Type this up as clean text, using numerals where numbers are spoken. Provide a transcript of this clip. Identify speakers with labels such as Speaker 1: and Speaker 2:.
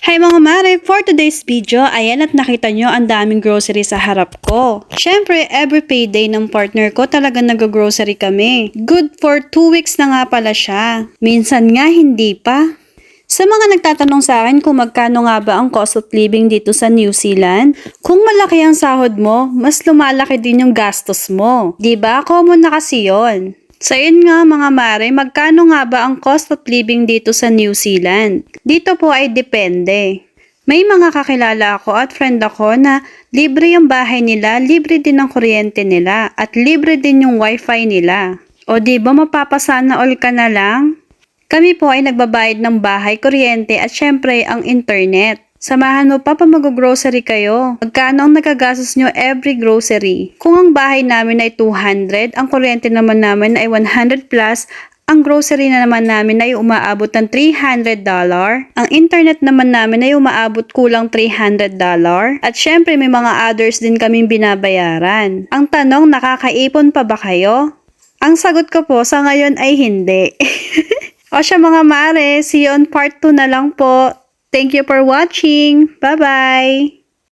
Speaker 1: Hi mga mare! For today's video, ayan at nakita nyo ang daming grocery sa harap ko. Syempre, every payday ng partner ko talaga nag-grocery kami. Good for 2 weeks na nga pala siya. Minsan nga hindi pa. Sa mga nagtatanong sa akin kung magkano nga ba ang cost of living dito sa New Zealand, kung malaki ang sahod mo, mas lumalaki din yung gastos mo. Diba? Common na kasi yun. So yun nga mga mare, magkano nga ba ang cost of living dito sa New Zealand? Dito po ay depende. May mga kakilala ako at friend ako na libre yung bahay nila, libre din ang kuryente nila, at libre din yung wifi nila. O di ba mapapasana all ka na lang? Kami po ay nagbabayad ng bahay, kuryente at syempre ang internet. Samahan mo pa mag-grocery kayo. Magkano ang nagagastos nyo every grocery? Kung ang bahay namin ay 200, ang kuryente naman namin ay 100 plus, ang grocery na naman namin ay umaabot ng $300. Ang internet naman namin ay umaabot kulang $300. At syempre may mga others din kaming binabayaran. Ang tanong, nakakaipon pa ba kayo? Ang sagot ko po sa ngayon ay hindi. O siya mga mare, see you on part 2 na lang po. Thank you for watching. Bye-bye!